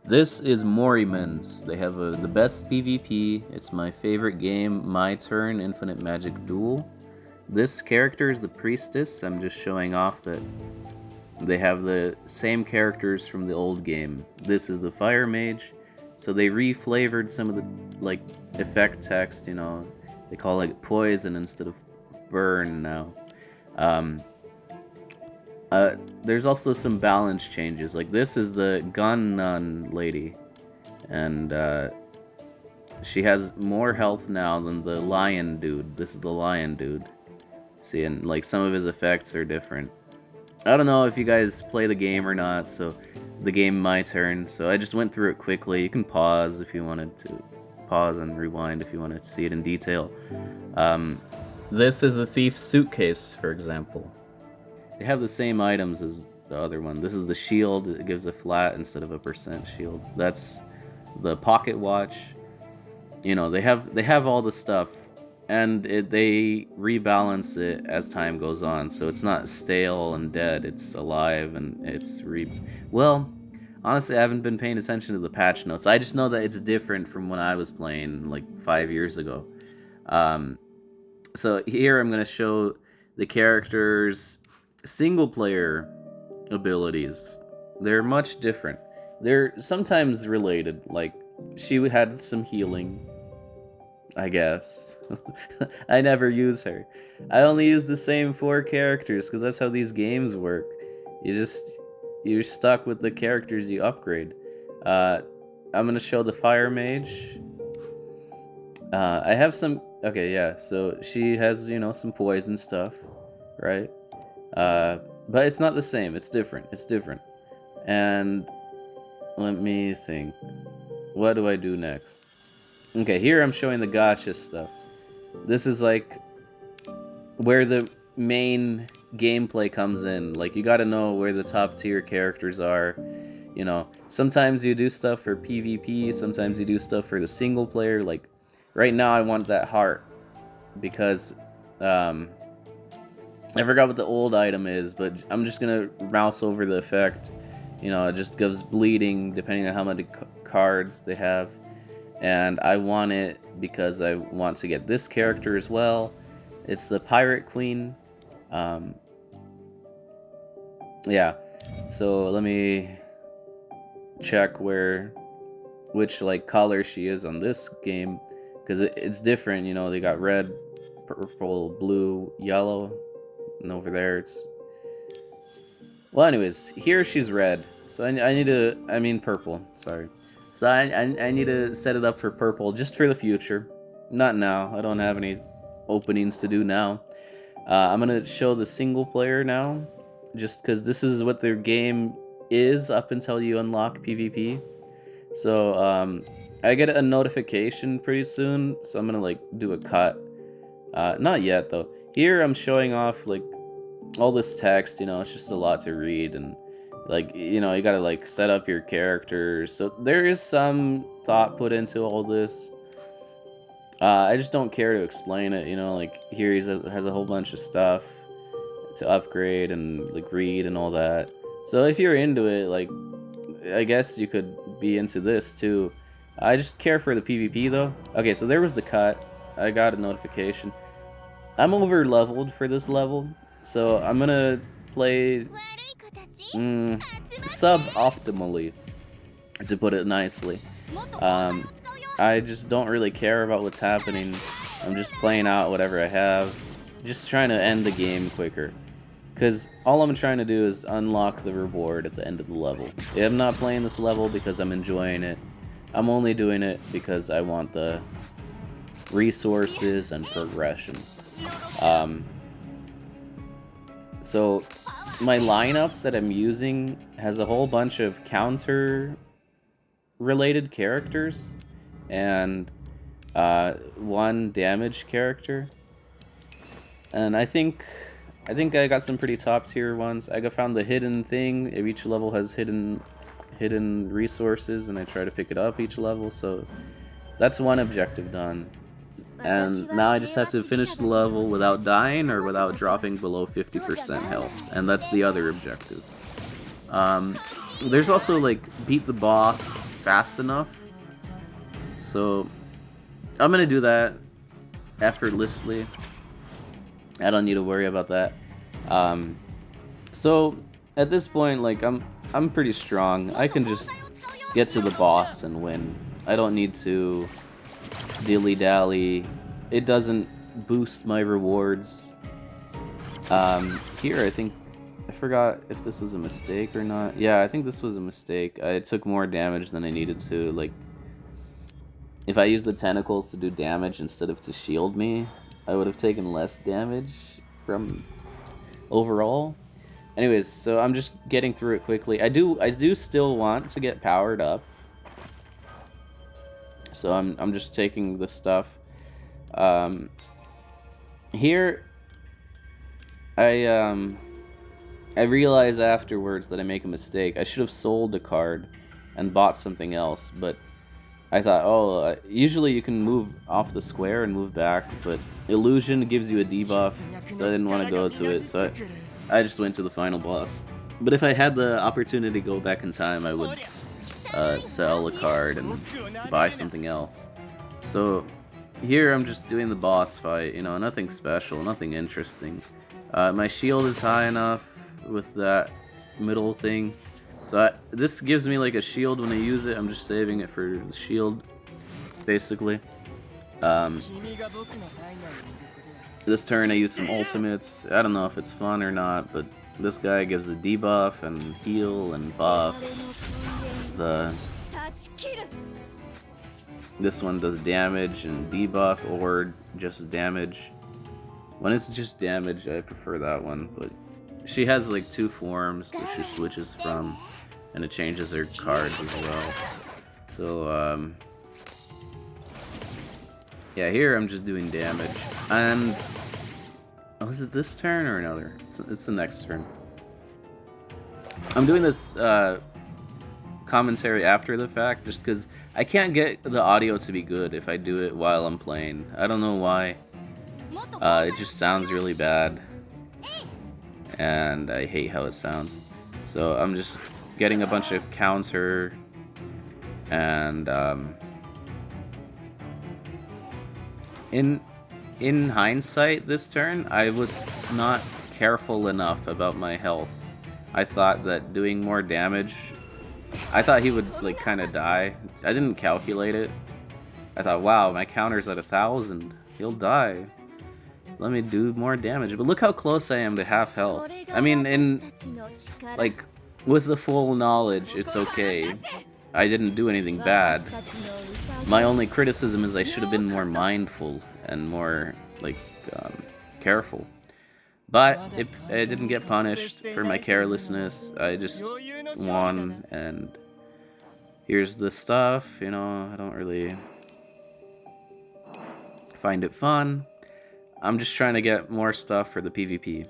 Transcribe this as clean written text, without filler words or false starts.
This is Morimens. They have the best PvP. It's my favorite game, My Turn, Infinite Magic Duel. This character is the Priestess. I'm just showing off that they have the same characters from the old game. This is the Fire Mage. So they re-flavored some of the effect text, they call it poison instead of burn now. There's also some balance changes. Like this is the gun nun lady, and she has more health now than the lion dude. This is the lion dude. See, and like some of his effects are different. I don't know if you guys play the game or not, so the game My Turn. So I just went through it quickly. You can pause if you wanted to. Pause and rewind if you wanted to see it in detail. This is the thief's suitcase, for example. They have the same items as the other one. This is the shield. It gives a flat instead of a percent shield. That's the pocket watch. They have all the stuff, and they rebalance it as time goes on. So it's not stale and dead. It's alive and it's well. Honestly, I haven't been paying attention to the patch notes. I just know that it's different from when I was playing like 5 years ago. So here I'm gonna show the characters' single player abilities. They're much different. They're sometimes related, like she had some healing, I guess. I never use her. I only use the same 4 characters because that's how these games work. You're stuck with the characters you upgrade. I'm gonna show the Fire Mage. I have some. Okay, yeah. So she has some poison stuff, right? But it's not the same. It's different. It's different. And let me think. What do I do next? Okay, here I'm showing the gacha stuff. This is like where the main gameplay comes in. Like you gotta know where the top tier characters are. Sometimes you do stuff for PvP, sometimes you do stuff for the single player. Like right now I want that heart because I forgot what the old item is, but I'm just gonna mouse over the effect. It just gives bleeding depending on how many cards they have. And I want it because I want to get this character as well. It's the Pirate Queen. Yeah. So let me check which color she is on this game, because it's different. They got red, purple, blue, yellow. And over there it's... Well, anyways, here she's red. So I need to... I mean purple, sorry. So I need to set it up for purple just for the future. Not now. I don't have any openings to do now. I'm going to show the single player now, just because this is what their game is up until you unlock PvP. So I get a notification pretty soon, so I'm going to do a cut. Not yet though. Here I'm showing off all this text, it's just a lot to read, and you gotta set up your characters. So there is some thought put into all this. I just don't care to explain it, here he has a whole bunch of stuff to upgrade and read and all that. So if you're into it, I guess you could be into this too. I just care for the PvP though. Okay, so there was the cut. I got a notification. I'm over leveled for this level, so I'm gonna play sub-optimally, to put it nicely. I just don't really care about what's happening. I'm just playing out whatever I have, just trying to end the game quicker, because all I'm trying to do is unlock the reward at the end of the level. I'm not playing this level because I'm enjoying it. I'm only doing it because I want the resources and progression. So my lineup that I'm using has a whole bunch of counter related characters and one damage character, and I think I got some pretty top tier ones. I found the hidden thing. Each level has hidden resources, and I try to pick it up each level, so that's one objective done. And now I just have to finish the level without dying or without dropping below 50% health. And that's the other objective. There's also beat the boss fast enough. So I'm gonna do that effortlessly. I don't need to worry about that. So at this point, like I'm pretty strong. I can just get to the boss and win. I don't need to dilly-dally. It doesn't boost my rewards. Here I think I forgot if this was a mistake or not. Yeah, I think this was a mistake. I took more damage than I needed to. Like, if I used the tentacles to do damage instead of to shield me, I would have taken less damage from overall. Anyways, so I'm just getting through it quickly. I do still want to get powered up. So I'm just taking the stuff. Here I realize afterwards that I make a mistake. I should have sold the card and bought something else, but I thought, oh, usually you can move off the square and move back, but Illusion gives you a debuff, so I didn't want to go to it, so I just went to the final boss. But if I had the opportunity to go back in time, I would sell a card and buy something else. So here I'm just doing the boss fight, you know, nothing special, nothing interesting. My shield is high enough with that middle thing. So this gives me like a shield when I use it. I'm just saving it for the shield, basically. This turn I use some ultimates. I don't know if it's fun or not, but this guy gives a debuff and heal and buff. This one does damage and debuff or just damage. When it's just damage, I prefer that one, but she has like 2 forms that she switches from, and it changes her cards as well. So, yeah, here I'm just doing damage. And, oh, is it this turn or another? It's the next turn. I'm doing this commentary after the fact, just because I can't get the audio to be good if I do it while I'm playing. I don't know why. It just sounds really bad. And I hate how it sounds. So I'm just getting a bunch of counter and in hindsight this turn I was not careful enough about my health. I thought that doing more damage, I thought he would like kind of die. I didn't calculate it. I thought, wow, my counter's at 1,000. He'll die. Let me do more damage. But look how close I am to half health. I mean, like, with the full knowledge, it's okay. I didn't do anything bad. My only criticism is I should have been more mindful and more, like, careful. But I didn't get punished for my carelessness. I just won, and here's the stuff, you know, I don't really find it fun. I'm just trying to get more stuff for the PvP.